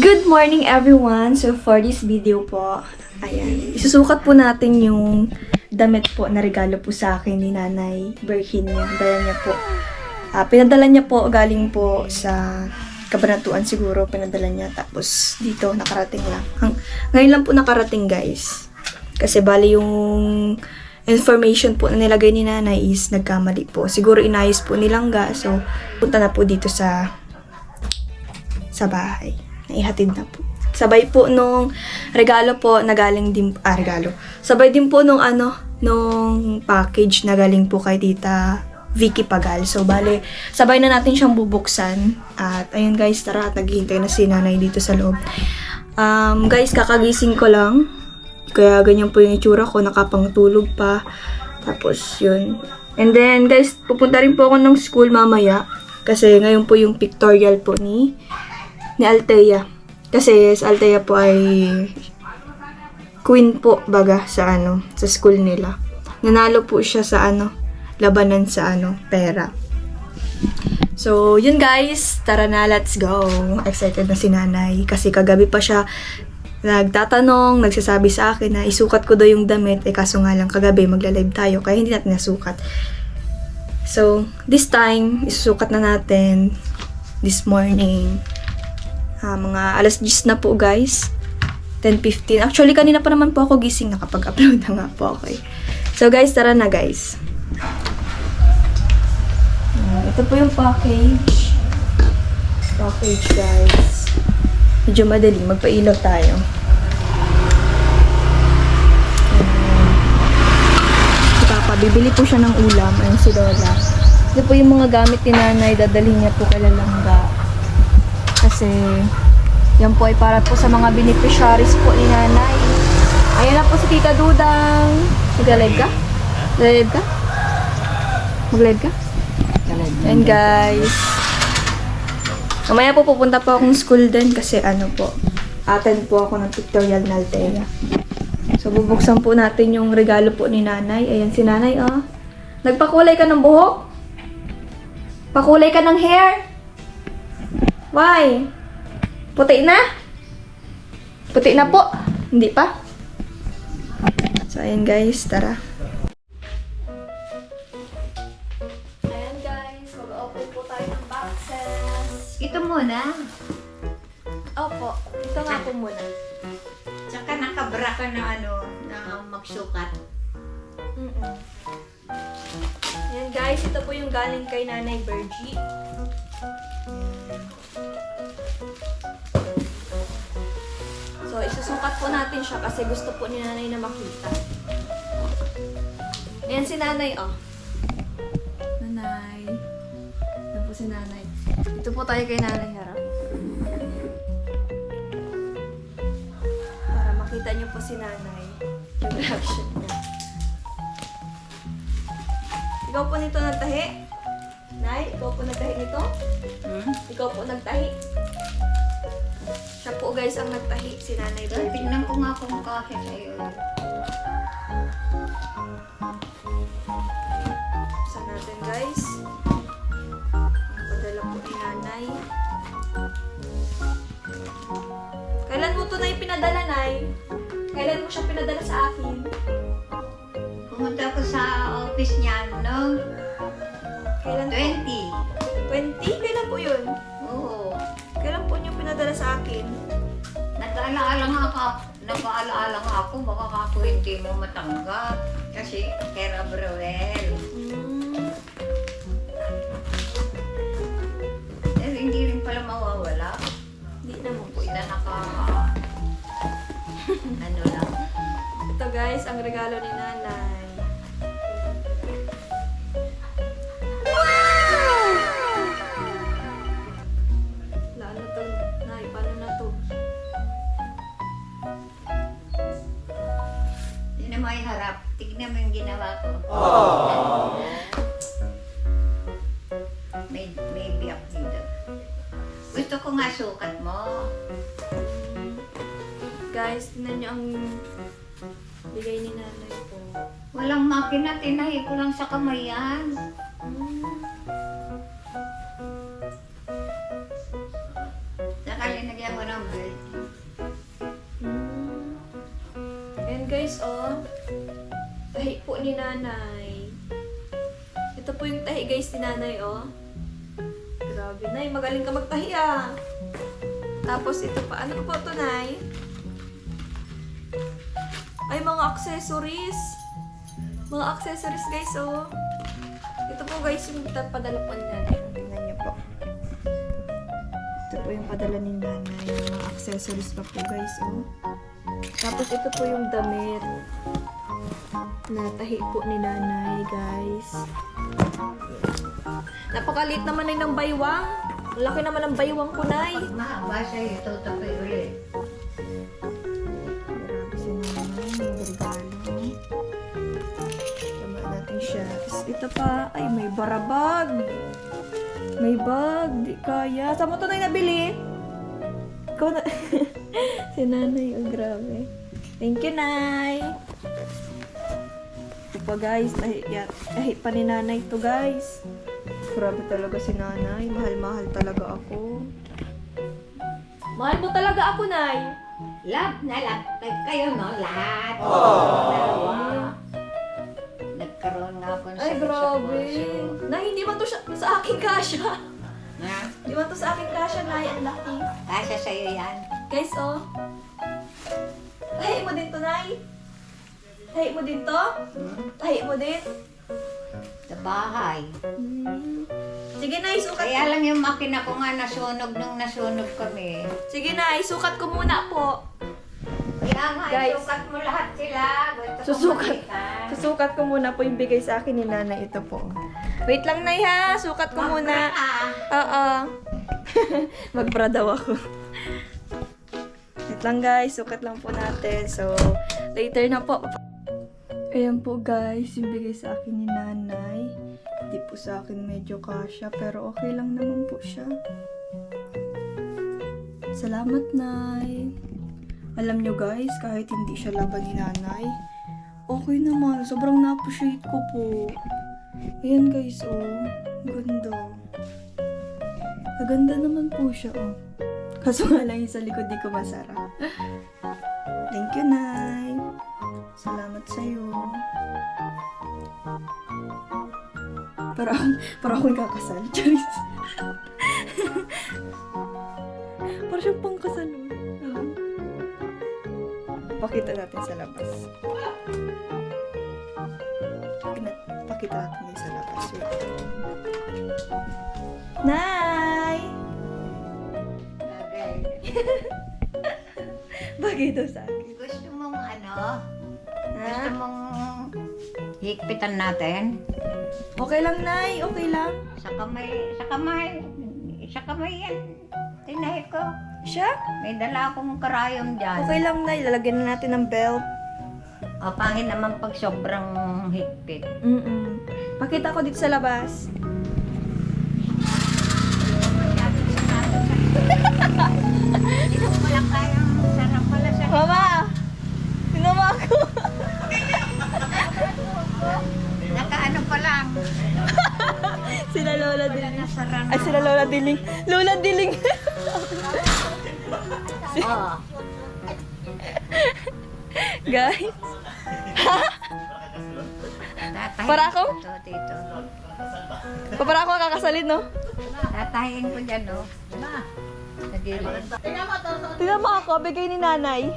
Good morning everyone! So for this video po, ayan, isusukat po natin yung damit po na regalo po sa akin ni Nanay Virginia. Dala niya po. Pinadala niya po galing po sa Kabanatuan siguro, pinadala niya. Tapos dito, nakarating lang. Ngayon lang po nakarating guys. Kasi bali yung information po na nilagay ni Nanay is nagkamali po. Siguro inayos po nilang So, punta na po dito sa bahay. Naihatid na po. Sabay po nung regalo po na galing din, regalo. Sabay din po nung nung package na galing po kay Tita Vicky Pagal. So, bale, sabay na natin siyang bubuksan. At, ayun guys, tara, naghihintay na si Nanay dito sa loob. Guys, kakagising ko lang. Kaya ganyan po yung itsura ko, nakapangtulog pa. Tapos, yun. And then, guys, pupunta rin po ako ng school mamaya. Kasi ngayon po yung pictorial po ni Althea. Kasi sa Althea po ay queen po baga sa sa school nila. Nanalo po siya sa labanan sa pera. So, yun guys, tara na, let's go. Excited na si Nanay kasi kagabi pa siya nagtatanong, nagsasabi sa akin na isukat ko daw yung damit, kaso nga lang kagabi magla-live tayo kaya hindi natin nasukat. So, this time, isusukat na natin this morning. Mga alas 10 na po guys. 10:15. Actually, kanina pa naman po ako gising. Nakapag-upload na nga po ako. So guys, tara na guys. Ito po yung package. Package guys. Medyo madali. Magpailaw tayo. Si Papa, bibili po siya ng ulam. Ayun si Lola. Ito po yung mga gamit ni Nanay. Dadalhin niya po kay Lalangga. Kasi, yan po ay para po sa mga beneficiaries po ni Nanay. Ayan na po si Tita Dudang. Mag-live ka? Mag-live ka? Mag-live ka? And guys, mamaya po pupunta po akong school din kasi attend po ako ng pictorial na Althea. So, bubuksan po natin yung regalo po ni Nanay. Ayan si Nanay, Nagpakulay ka ng buhok? Pakulay ka ng hair? Why? Puti na? Puti na po? Hindi pa? So, ayan guys, tara. Ayan guys, mag-open po tayo ng boxes. Ito muna. Opo, ito nga po muna. Tsaka nakabra ka na na magsukat. Ayan guys, ito po yung galing kay Nanay Virgie. So, isusukat po natin siya kasi gusto po ni Nanay na makita. Ayan si Nanay, Nanay. Ayan po si Nanay. Ito po tayo kay Nanay, harap. Para makita niyo po si Nanay. Yung reaction niya. Ikaw po nito nagtahi? Nay, ikaw po nagtahi nito? Ikaw po nagtahi? Siya po guys ang nagtahi, si Nanay Virgie. Tingnan ko nga kung kahit sa'yo. Buksan natin guys. Ang padala po ni Nanay. Kailan mo ito na pinadala, Nay? Kailan mo siya pinadala sa akin? Pumunta ako sa office niya, no? Kailan po? 20. 20? Kailan po yun? Oo. Kailan po niyo pinadala sa akin? Nag-aalaala nga ako, baka ako hindi mo matanggap. Kasi Kera Browell. Pero hindi rin pala mawawala. Hindi naman po Sila yun. lang. Ito guys, ang regalo ni Nanay. Lalo to, Nay, paano na to? Hindi na may harap. Tignan mo yung ginawa ko. May biyak dito. Gusto ko nga sukat mo. Guys, tingnan niyo ang bigay ni Nanay po. Walang makina, tinahi ko lang sa kamay yan. Saka linagyan mo ng belt. Ayan guys, oh. Tahi po ni nanay. Ito po yung tahi guys ni nanay, oh. Grabe, nay. Magaling ka magtahi, ah. Tapos ito pa. Ano po ito, nay? Ay, mga accessories. Mga accessories guys, oh. Ito po guys yung padala po ni nanay. Tingnan niyo po. Ito po yung padala ni nanay. Mga accessories pa po guys, oh. Tapos ito po yung damit na tahi po ni nanay, guys. Napakaliit naman ay ng baywang. Laki naman ng baywang ko, nay. Mahaba sa'yo, tutupi ulit. Grabe si nanay. May regalo. Tama natin siya. Tapos ito pa. Ay, may barabag. May bag. Di kaya. Saan mo ito, nay, nabili? Ikaw na. Si nanay, oh, grabe. Thank you, nay. Ito pa, guys. Tahi pa ni nanay to, guys. Grabe talaga si nanay. Mahal-mahal talaga ako. Mahal mo talaga ako, nay. Love na love kayo, no? Lahat. Dalawa. Nagkaroon nga ako ng Ay, sakit sa grabe. puso. Nay, hindi man to sa aking kasya. Ha? Hindi man to sa aking kasya, nay. Ang laki. Kasya sa'yo yan. Guys, oh. Tahi mo din to, nay. Tahi mo din to? Tahi mo din? Sa bahay. Sige, nay. Sukat Kaya lang yung makina ko nga nasunog nung nasunog kami. Sige, nay. Sukat ko muna po. Kaya nga, Guys. isukat mo lahat sila. Gusto ko Susukat. makita. Susukat ko muna po yung bigay sa akin ni nanay. Ito po. Wait lang, nay, ha. Sukat ko muna. Oo. Magbra daw ako. Wait lang, guys. Sukat lang po natin. So, later na po. Ayan po, guys. Yung bigay sa akin ni nanay. Hindi po sa akin medyo kasya. Pero okay lang naman po siya. Salamat, nay. Alam nyo, guys, kahit hindi siya laban ni nanay, okay naman. Sobrang na-appreciate ko po. Ayan, guys, oh. Ganda. Maganda naman po siya, oh. Kaso nga lang yung sa likod di ko masara. Thank you, nay. Salamat sa'yo. Para akong kakasal. Charis. Para siyang pangkasal. Pakita natin sa labas. Pakita natin din sa labas. Wait. Nay! Okay. Bagay daw sa akin. Gusto mong ano? Ha? Gusto mong higpitan natin? Okay lang, Nay. Okay lang. Sa kamay yan. Tinahi ko. Siya? May dala akong karayom dyan. Okay lang, Nay. Lalagyan na natin ng belt. O, pangin naman pag sobrang higpit. Pakita ko dito sa labas. Dito ko lang kayang sarap pala sa Mama! Sinama ako. nakaano pa lang. Sila Lola Wala Diling. na sarap. Ay, sila Lola Diling. Lola Diling! Oh. Guys. Tatahin Para ako? Ito, dito. Para ako kakasalin, no? Tatahin ko dyan, no? Ma. Nagilid. Tingnan mo ako, bigay ni nanay.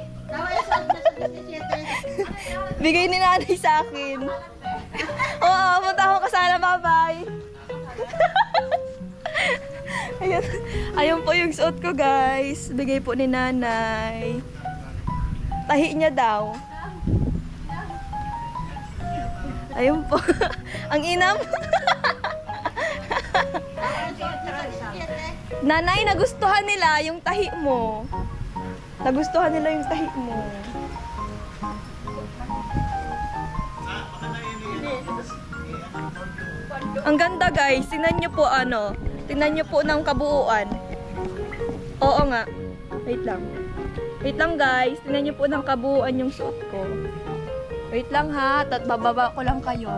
Bigay ni nanay sa akin. Oo, punta akong kasala, bye-bye. Ayun, ayun po yung suot ko, guys. Bigay po ni nanay. Tahi niya daw. Ayun po. Ang inam. Nanay, nagustuhan nila yung tahi mo. Nagustuhan nila yung tahi mo. Ang ganda, guys. Tingnan niyo po ano. Tingnan niyo po ng kabuuan. Oo nga. Wait lang. Wait lang, guys. Tingnan niyo po ng kabuuan yung suot ko. Wait lang ha. Bababa ko lang kayo.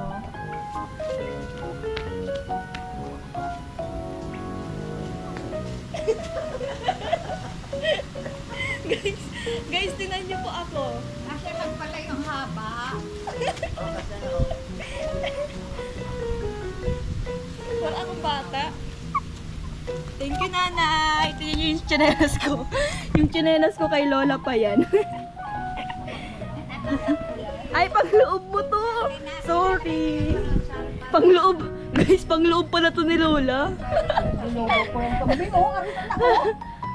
guys, tingnan niyo po ako. Kasi lang pala yung Thank you, nanay. Ito yung tsinelas ko. Yung tsinelas ko kay Lola pa yan. Ay, pangloob mo to. Sorry. Pangloob. Guys, pangloob pala to ni Lola.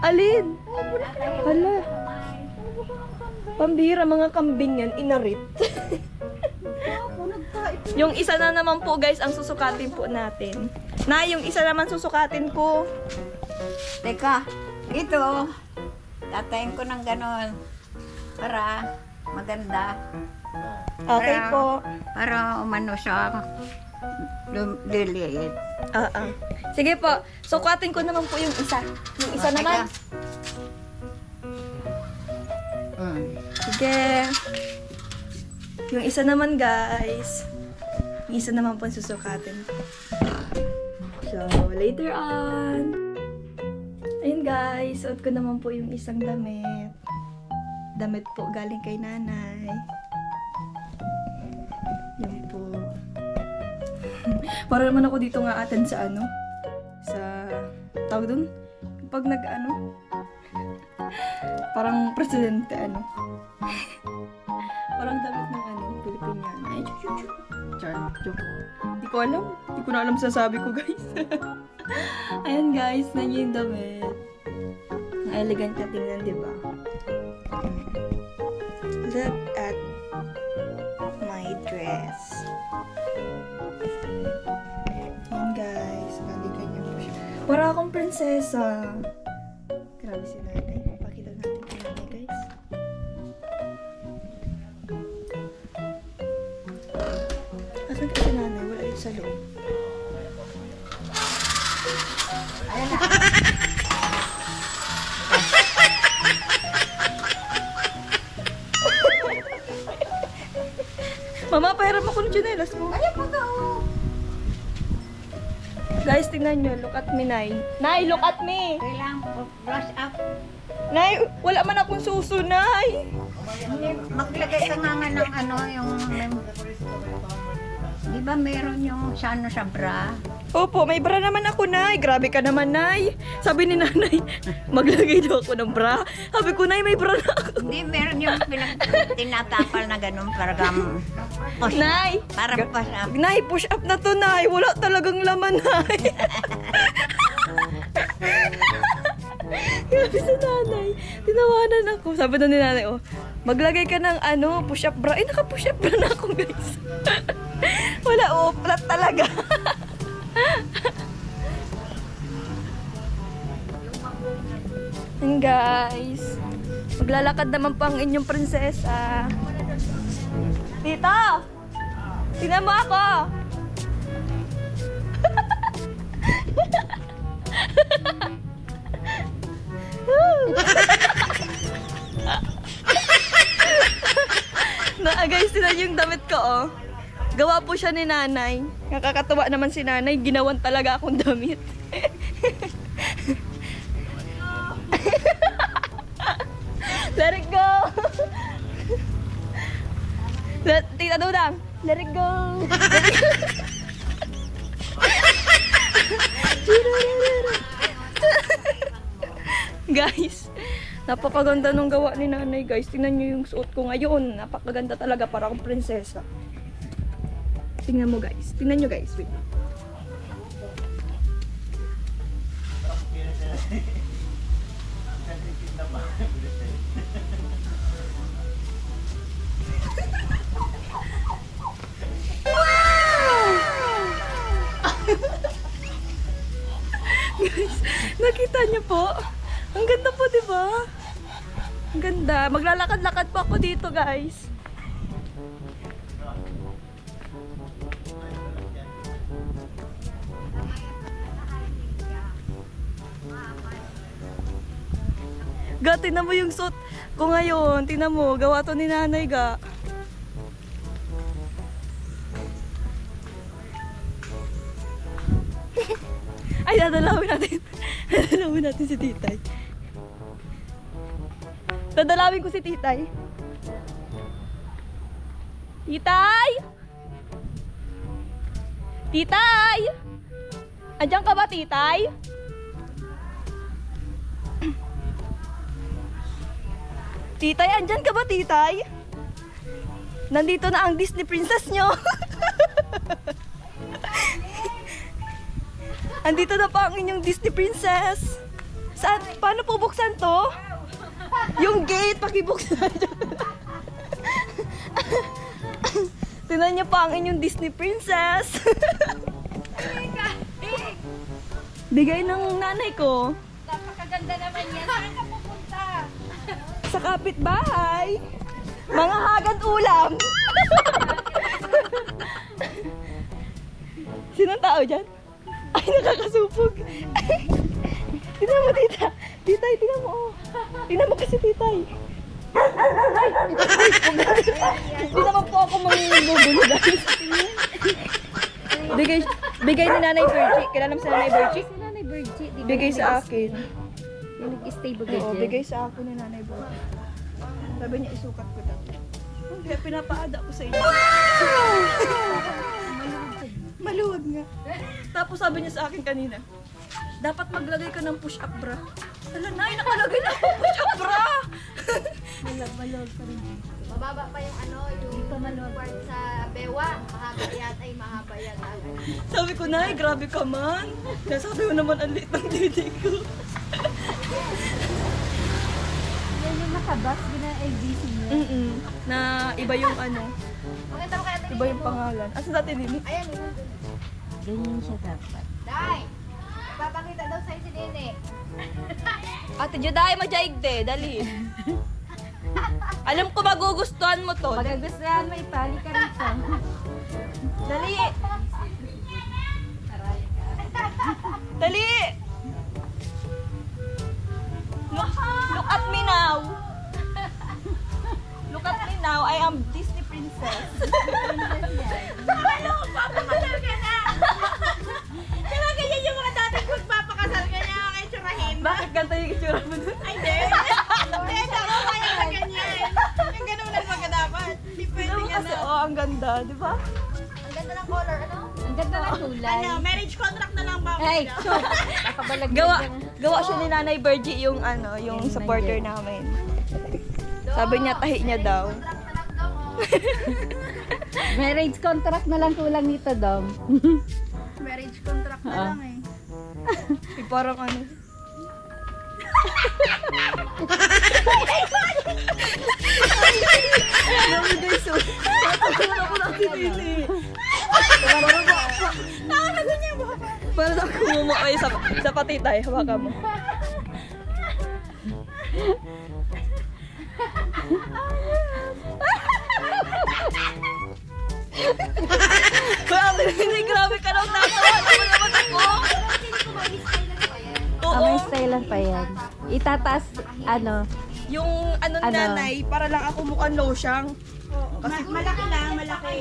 Alin? Hala. Pambira, mga kambing yan. Inarit. Yung isa na naman po, guys, ang susukatin po natin. Na, yung isa naman susukatin ko. Teka, ito. Tatayin ko ng ganon. Para maganda. Okay po. Para umano siya. Liliit. Sige po. Sukatin ko naman po yung isa. Yung isa naman. Sige. Yung isa naman, guys. Yung isa naman po ang susukatin ko. So, later on. Ayun, guys. Suot ko naman po yung isang damit. Damit po galing kay nanay. Yan po. Para naman ako dito nga atan sa ano? Sa... tawag dun? Kapag nag-ano? Parang presidente, ano? Parang damit ng ano, Pilipiniana. Ay, char, joke. Hindi ko alam. Hindi ko na alam sasabi ko, guys. Ayan, guys. Nandiyan yung damit. Ang elegant ka tingnan, di ba? Look at my dress. Ayan, guys. Balikan niyo po siya. Para akong prinsesa. Grabe si nanay. Pakita natin kay nanay, guys. Asan ka si nanay? Wala yun sa loob. Ayan na. Mama, pahiram ako ng tsinelas mo. Ayan po to. Guys, tingnan nyo. Look at me, Nay. Nay, look at me! Kailangan brush up. Nay, wala man akong suso, Nay! Maglagay ka nga ng ano, yung... Di ba meron yung sa ano sa bra? Opo, may bra naman ako, Nay. Grabe ka naman, Nay. Sabi ni nanay, maglagay daw ako ng bra. Sabi ko, Nay, may bra na ako. Hindi, meron yung tinatapal na ganun para push, Nay! para push up. Nay, push up na to, Nay. Wala talagang laman, Nay. Grabe sa nanay. Tinawanan ako. Sabi na ni nanay, oh, maglagay ka ng ano, push up bra. Eh, naka-push up bra na ako, guys. Wala, oh, flat talaga. And guys, maglalakad naman pa ang inyong prinsesa. Tita! Tingnan mo ako! Guys, tingnan yung damit ko, oh. Gawa po siya ni nanay. Nakakatuwa naman si nanay. Ginawan talaga akong damit. Let it go! Tita Dudang, let it go! Guys, napakaganda nung gawa ni nanay, guys. Tingnan nyo yung suot ko ngayon. Napakaganda talaga, para akong prinsesa. Tingnan mo, guys. Tingnan nyo, guys. Wait. Guys, nakita niyo po? Ang ganda po, di ba? Ang ganda. Maglalakad-lakad pa ako dito, guys. Ga, tingnan mo yung suit ko ngayon. Tingnan mo, gawa to ni nanay, ga. Ay, dadalawin natin. Dadalawin natin si titay. Dadalawin ko si titay. Titay! Titay! Andiyan ka ba, titay? Titay, andyan ka ba, Titay? Nandito na ang Disney princess nyo. Andito na pa ang inyong Disney princess. Saan? Paano po buksan to? Yung gate, pakibuksan. Tingnan niyo pa ang inyong Disney princess. Bigay ng nanay ko. Napakaganda naman yan. Saan ka pupunta? Sa kapitbahay. Mga hagad ulam. Sinong tao dyan? Ay, nakakasupog. Tingnan mo, tita. Titay, tingnan mo. Oh. Tingnan mo kasi, titay. Ay, hindi naman po ako mangingugulo, guys. Bigay ni Nanay Virgie. Kilala mo si Nanay Virgie? Si Nanay Virgie. Di ba Bigay sa akin. yung nag-stay ba Oo, dyan? bigay sa akin ni Nanay Virgie. Sabi niya, isukat ko daw. Kaya pinapaada ko sa inyo. Maluwag nga. Tapos sabi niya sa akin kanina, dapat maglagay ka ng push-up bra. Hala, Nay, nakalagay na ako push-up bra! Malog pa rin. Mababa pa yung ano, yung part sa bewa. Mahaba yan, ay mahaba yan. Sabi ko, Nay, grabe ka man. Kaya sabi ko naman, ang liit ng didi ko. Yan yung nakabas, gina-ABC niya. Na iba yung ano, Maganda mo kaya ito iba yung pangalan. Asa dati din? Ayan, yun. Ganyan siya dapat. Day! Papakita daw sa'yo si Nene. Ate Juday, magjaigde, dali. Alam ko magugustuhan mo to. Pag gustuhan mo, ipali ka rito. Dali! Dali! Look at me now. Look at me now. I am Disney princess. Ano? Papakasal ka na! Diba ganyan yung mga dating magpapakasal ka niya kay Churahin? Bakit ganito yung itsura mo dun? Ay, hindi. Hindi, ako kaya na ganyan. Yung ganun lang mga dapat. Hindi pwede ka na. Oo, ang ganda, di ba? Ang ganda ng color, ano? Ang ganda ng kulay. Marriage contract na lang ba? Hey, nakabalag Gawa siya ni Nanay Virgie yung ano, yung supporter namin. Sabi niya, tahi niya daw. Marriage contract na lang kulang nito, Dom. Marriage contract na lang eh. Parang ano. Alam mo guys, so. Parang ako lang pinili. Parang ako kumumukay sa patitay. Hawakan mo. Grabe ka lang natawa. Ano naman ako? Oo. May stylean pa yan. Itataas, ano, Yung ano ni Ano? nanay, para lang ako mukhang losyang. Kasi Malaki lang, malaki.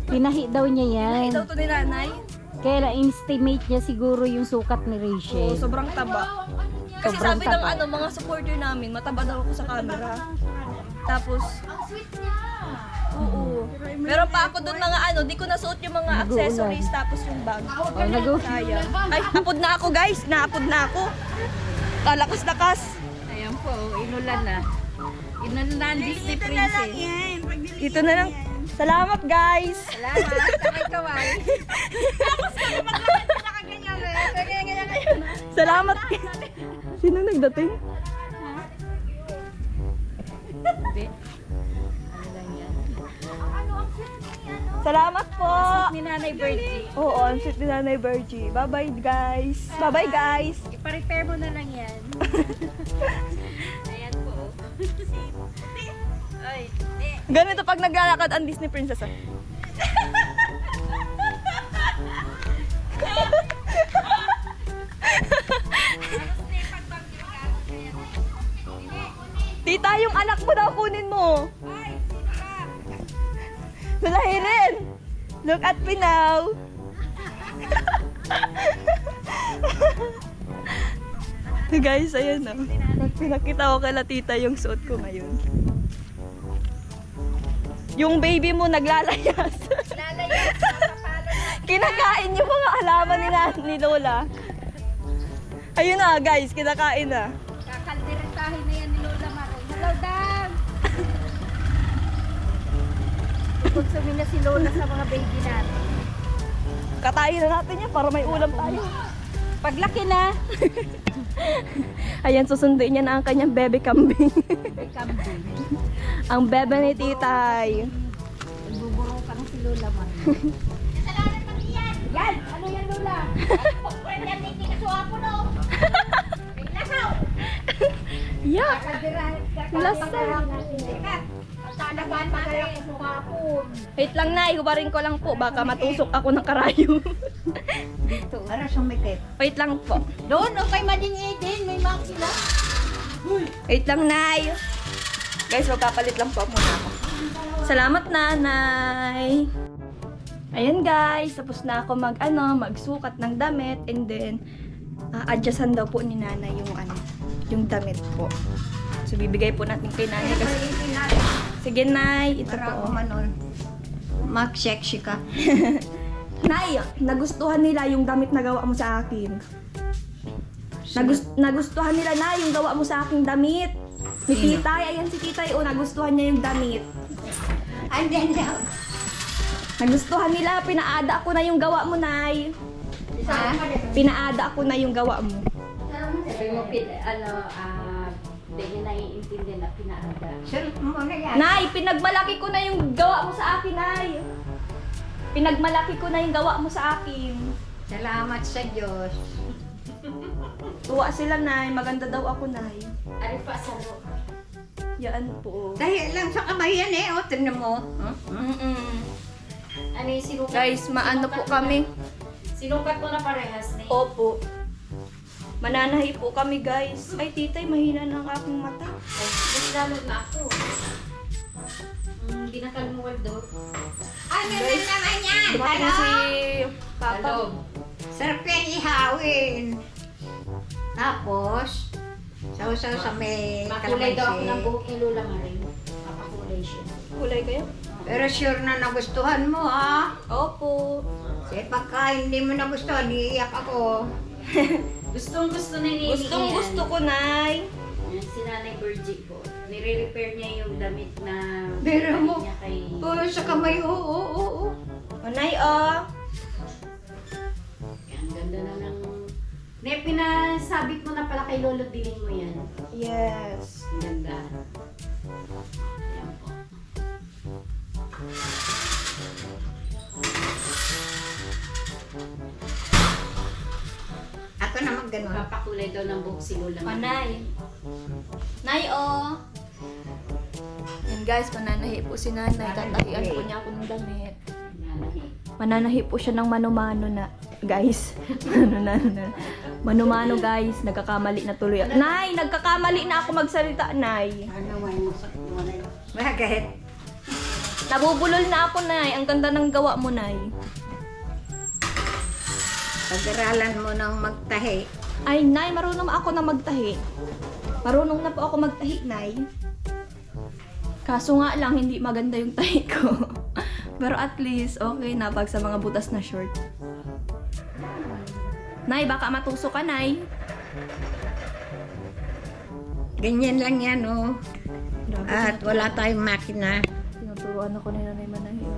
pinahi daw niya yan. daw to ni nanay. Kaya estimate niya siguro yung sukat ni Oo, Rachel. sobrang taba. Kasi Sobrang sabi ng taba. ano, mga supporter namin, mataba daw ako sa camera. Tapos, Ang sweet niya. oo. Meron pa ako doon mga ano, di ko nasuot yung mga Nag-uulan. accessories tapos yung bag. Oh, Sayang. Ay, apod na ako guys, naapod na ako. Kalakas-lakas. Ayan po, inulan na. Inulan na ang Disney princess. Dito na lang. Salamat guys. Salamat, kaway-kaway. Salamat. Sino nagdating? Hindi. Ano lang yan? Salamat po. Ni Nanay Virgie. Oo, ang sweet ni Nanay Virgie. Bye-bye guys. Bye-bye guys. Ipa-repair mo na lang yan. Ayan po. Ay, Ganito pag naglalakad ang Disney princess ah. Tita, yung anak mo daw kunin mo. Lalahirin. Look at me now. Guys, ayan na. Pinakita ko kala tita yung suot ko ngayon. Yung baby mo naglalayas. Lalayas, napapalo na. Kinakain yung mga halaman ni Lola. Ayun na guys, kinakain na. kakalderetahin na yan ni Lola Maroy. Hello, Kunsumi na si Lola sa mga baby natin. Katayin na natin yan para may ulam tayo. Paglaki na, Ayan, susunduin niya na ang kanyang bebe kambing. may kambing. Ang bebe ni titay. Nagbuburo ka na si Lola man. Yan! Ano yan, Lola? Pagpren yan, hindi ka suwapo, no? May lasaw! Yeah! Kakadirahan ka. Lasaw! Tanagan pa kayo suwapo. Wait lang na, ihubarin ko lang po. Baka matusok ako ng karayo. Para sumikip. Wait lang po. Doon, okay madingi din. May makina. Wait lang, Nay. Guys, magpapalit lang po muna ako. Salamat, Nanay. Ayan, guys. Tapos na ako magsukat ng damit. And then, adjustan daw po ni Nanay yung damit po. So, bibigay po natin kay Nanay. Kasi, sige, Nay. Ito Para po. umanon. Mag-sexy ka. Nay, nagustuhan nila yung damit na gawa mo sa akin. Nagustuhan nila na yung gawa mo sa aking damit. Ni Sino? Titay, ayan si Titay, nagustuhan niya yung damit. Andyan daw. Nagustuhan nila, pinaada ko na yung gawa mo, Nay. Ha? Pinaada ko na yung gawa mo. Sabi mo, hindi na naiintindi na pinaada. Sarap mo na yan. Nay, pinagmalaki ko na yung gawa mo sa akin, Nay. Pinagmalaki ko na yung gawa mo sa akin. Salamat sa Diyos. Tuwa sila, Nay. Maganda daw ako, Nay. Ano pa sa loob? Yan po. Dahil lang sa kamay yan eh. O, tignan mo. Ano yung sinukat? Guys, maano po kami. Sinukat mo na parehas na Opo. Mananahi po kami, guys. Ay, Titay, mahina na ang aking mata. Mas lalo na ako. Binakalmuwal daw. Ano na naman yan? Dumating na si Papa. Sarap yan ihawin. Tapos, sausaw sa may Makulay daw ako ng kalamansi. buhok ni Lola Maring. Mapakulay siya. Kulay kayo? Pero sure na nagustuhan mo ha. Opo. Kasi pagka hindi mo nagustuhan, iiyak ako. Gustong gusto ni Nini Gustong gusto ko, Nay. Yan, si Nanay Virgie ko. Nire-repair niya yung damit na Pero binili mo, niya kay... sa kamay, oo. O, Nay, oh. Yan, ganda na ng... Ne, pinasabit mo na pala kay Lolo, diling mo yan. Yes. Ang ganda. Yan po. Ako naman ganun. Papakulay daw ng buhok si Lola. O, Nay. Nay, oh. Yan, guys, mananahi po si Nanay. Tatahian po niya ako ng damit. Nanay. Mananahi po siya ng mano-mano na, guys. Mano-mano, guys. Nagkakamali na tuloy. Nay, nagkakamali na ako magsalita, Nay. Bakit? Nabubulol na ako, Nay. Ang ganda ng gawa mo, Nay. Pag-aralan mo ng magtahi. Ay, Nay, marunong ako na magtahi. Marunong na po ako magtahi, Nay. Kaso nga lang, hindi maganda yung tahi ko. Pero at least, okay na pag sa mga butas na short. Nay, baka matusok ka, Nay. Ganyan lang yan, oh. Grabe, At wala tayong makina. tinuturuan ako ni Nanay Manahi.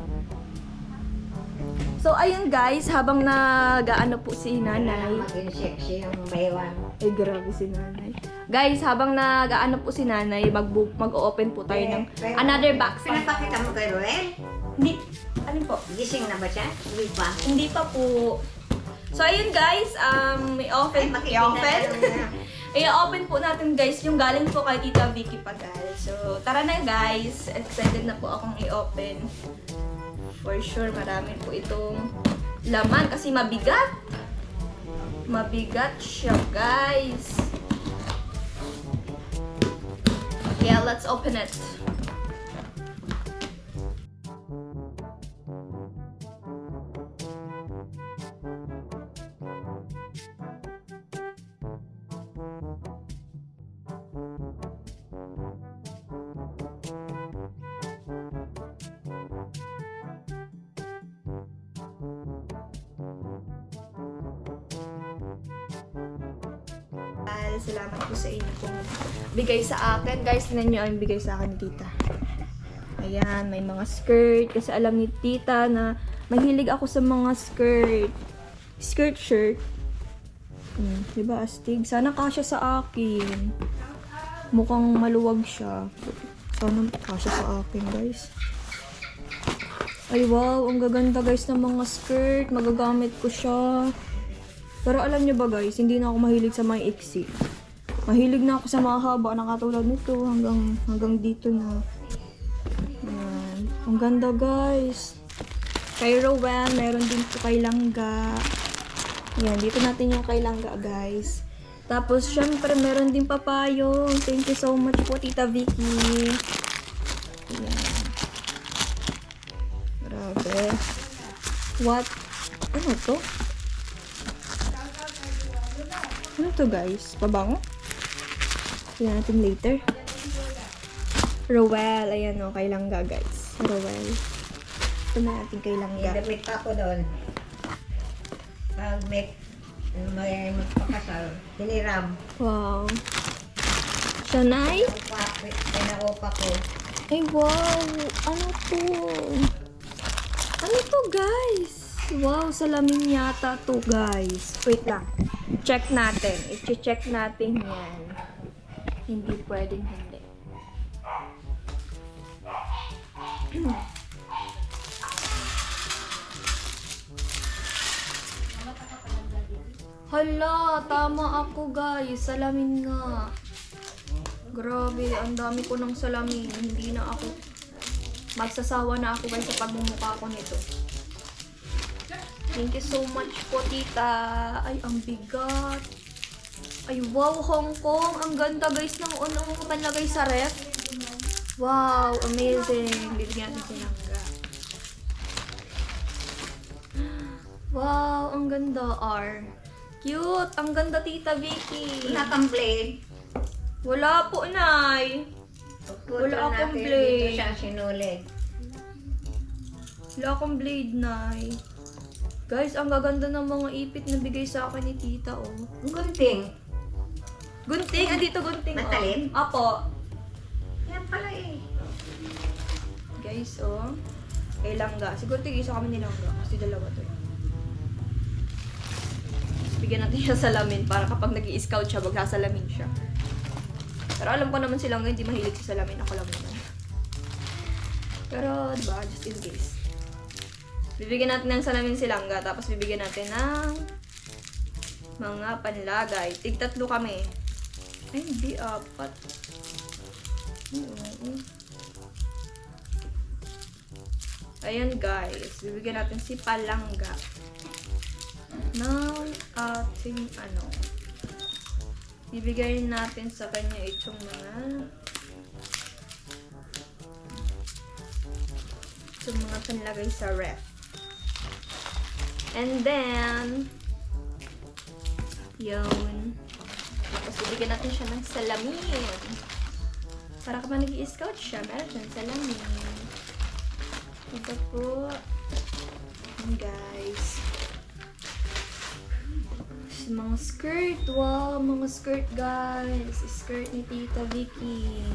So, ayun guys, habang nag-ano po si Nanay. Maging sexy yung bayawan. Ay, grabe si Nanay. Guys, habang nag-ano po si Nanay, mag-open po tayo ng another box. Pinapakita mo kay Roel? Hindi, alin po? Gising na ba siya? Hindi pa. Hindi pa po. So, ayun guys, i-open. I-open po natin guys yung galing po kay Tita Vicky Pagal. So, tara na guys. Excited na po akong i-open. For sure, marami po itong laman kasi mabigat. Mabigat siya, guys. Yeah, let's open it. Salamat po sa inyo kung bigay sa akin. Guys, tinan nyo ang bigay sa akin ni Tita. Ayan, may mga skirt. Kasi alam ni tita na mahilig ako sa mga skirt. Skirt shirt. Diba, astig? Sana kasya sa akin. Mukhang maluwag siya. Sana kasya sa akin, guys. Ay, wow. Ang gaganda, guys, ng mga skirt. Magagamit ko siya. Pero alam nyo ba, guys, hindi na ako mahilig sa mga iksi. Mahilig na ako sa mahaba na katulad nito. Hanggang dito na. Ayan. Ang ganda, guys. Kay Rowan, meron din po kay Langga. Ayan, dito natin yung kay Langga, guys. Tapos, syempre, meron din papayong. Thank you so much po, Tita Vicky. Ayan. Grabe. What? Ano to? Ano to, guys? Pabango? Tignan natin later. Rowell. Ayan o, kay Langga, guys. Rowell. Ito na natin kay Langga. May damit pa ako doon. Pag may magpakasal, hiniram. Wow. Shanay? Pinaupa ko. Ay, wow. Ano to? Ano to, guys? Wow, salamin yata to, guys. Wait lang. Check natin. I-check natin yan. Hindi pwedeng hindi. Hala, tama ako, guys. Salamin nga. Grabe, ang dami ko ng salamin. Hindi na ako magsasawa na ako, guys, sa pagmumukha ko nito. Thank you so much po, tita. Ay, ang bigat. Ay, wow, Hong Kong. Ang ganda, guys, ng unang panlagay sa ref. Wow, amazing. Bibigyan natin si Langga. Wow, ang ganda, R. Cute. Ang ganda, Tita Vicky. Wala kang blade. Wala po, Nay. Wala akong Dito blade. siya sinulig. Wala akong blade, Nay. Guys, ang gaganda ng mga ipit na bigay sa akin ni Tita, oh. Ang gunting. Gunting? Andito gunting, oh. Matalim? Apo. Yan pala eh. Guys, oh. Kay Langga. Siguro tig-isa kami ni Langga. Kasi dalawa to. Bigyan natin siya salamin para kapag nag-i-scout siya, magsasalamin siya. Pero alam ko naman si Langga hindi mahilig sa salamin. Ako lang naman. Pero, diba, just in case. Bibigyan natin ng salamin si Langga, tapos bibigyan natin ng mga panlagay. Tig-tatlo kami. Ay, hindi, 4. Oo. Ayan, guys. Bibigyan natin si Palangga ng ating bibigyan natin sa kanya itong mga panlagay sa ref. And then, yun. Tapos bibigyan natin siya ng salamin. Para kapag nag-i-scout siya, meron siyang salamin. Ito po. Yun, guys. Mga skirt. Wow, mga skirt, guys. Skirt ni Tita Vicky.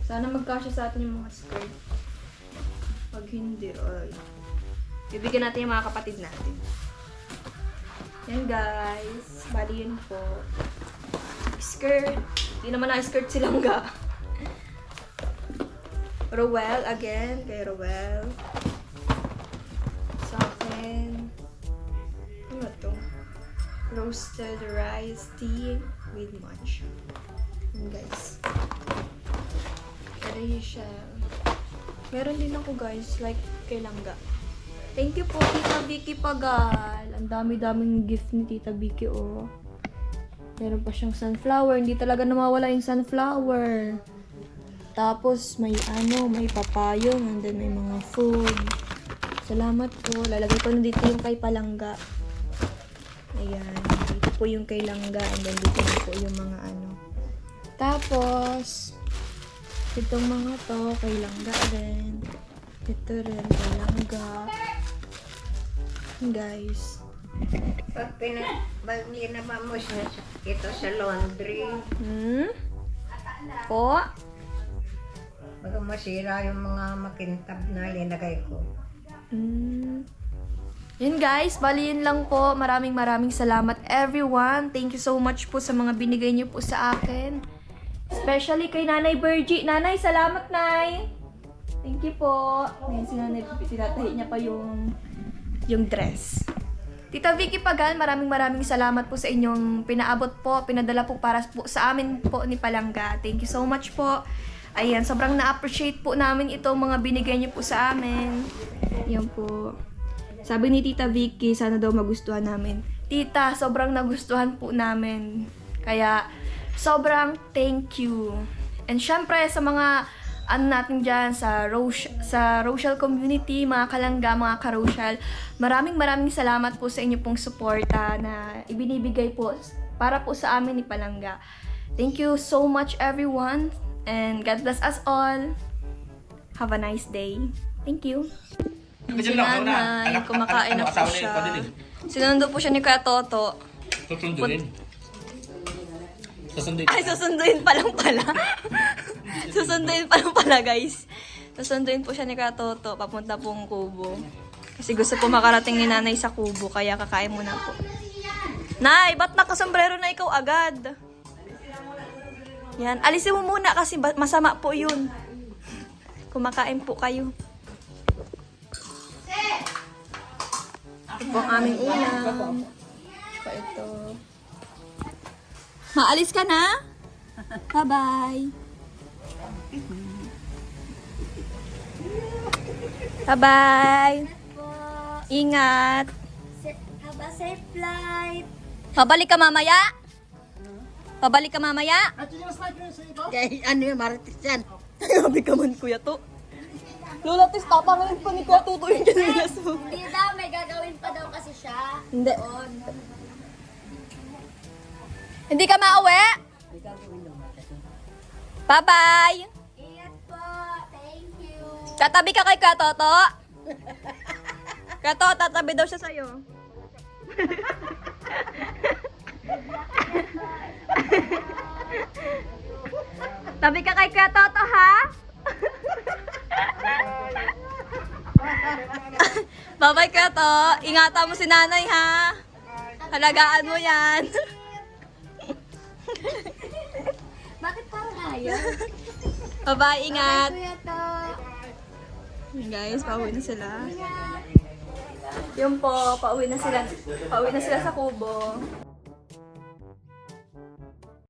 Sana magkasya sa atin yung mga skirt. Pag hindi, ay. Bibigyan natin yung mga kapatid natin. Yan, guys. Bali yun po. Skirt. Hindi naman na-skirt si Langga. Rowell, again. Kay Rowell. Sa akin. Ano to? Roasted rice tea with matcha. Yan, guys. Pero yun siya. Meron din ako, guys. Like, kay Langga. Thank you po, Tita Vicky Pagal. Ang dami-daming gift ni Tita Vicky, oh. Meron pa siyang sunflower. Hindi talaga nawawala yung sunflower. Tapos, may may papayong. And then, may mga food. Salamat po. Lalagay ko na dito yung kay Palangga. Ayan. Dito po yung kay Langga. And then, dito na po yung mga Tapos, itong mga to, kay Langga rin. Ito rin, kay Langga. Guys. Pag linaba mo siya ito sa laundry. Po? Baka masira yung mga makintab na linagay ko. Yun guys, bali yun lang po. Maraming salamat everyone. Thank you so much po sa mga binigay niyo po sa akin. Especially kay Nanay Virgie. Nanay, salamat Nay! Thank you po. Ngayon si Nanay, tinatahi niya pa yung dress. Tita Vicky Pagal, maraming salamat po sa inyong pinaabot po, pinadala po para po sa amin po ni Palangga. Thank you so much po. Ayan, sobrang na-appreciate po namin itong mga binigay niyo po sa amin. Yan po. Sabi ni Tita Vicky, sana daw magustuhan namin. Tita, sobrang nagustuhan po namin. Kaya, sobrang thank you. And syempre, sa mga natin dyan, sa Rochelle community, mga Kalangga, mga Ka-Rochelle, maraming salamat po sa inyo pong suporta na ibinibigay po para po sa amin ni Palangga. Thank you so much everyone, and God bless us all. Have a nice day. Thank you. Si Nanay, kumakain na po siya. Sinundo po siya ni Kuya Toto. Ay, susunduin pa lang pala. Susunduin pa lang pala, guys. Susunduin po siya ni Kuya Toto, papunta pong Kubo. Kasi gusto po makarating ni Nanay sa Kubo, kaya kakain muna po. Nay, ba't nakasombrero na ikaw agad? Yan, alisin mo muna kasi masama po yun. Kumakain po kayo. Ito po ang aming ulam. Pa ito. Maalis ka na? Bye-bye. Bye-bye. Ingat. Have a safe flight. Pabalik ka mamaya? Pabalik ka mamaya? Kaya ano yung marites yan? Grabe ka man, Kuya to. Lola, tis tapangalan pa ni Kuya Tuto yung kanilas mo. Hindi daw, may gagawin pa daw kasi siya. Hindi. Hindi ka mauwi? Bye-bye. Ingat po. Thank you. Tatabi ka kay Kuya Toto? Kuya Toto, tatabi daw siya sa'yo. Tabi ka kay Kuya Toto, ha? Bye-bye, Kuya To. Ingatan mo si Nanay, ha? Halagaan mo yan. Bakit parang ayaw? Bye-bye, ingat. Kuya to. Guys, pauwi na sila. Yun po, pauwi na sila sa Kubo.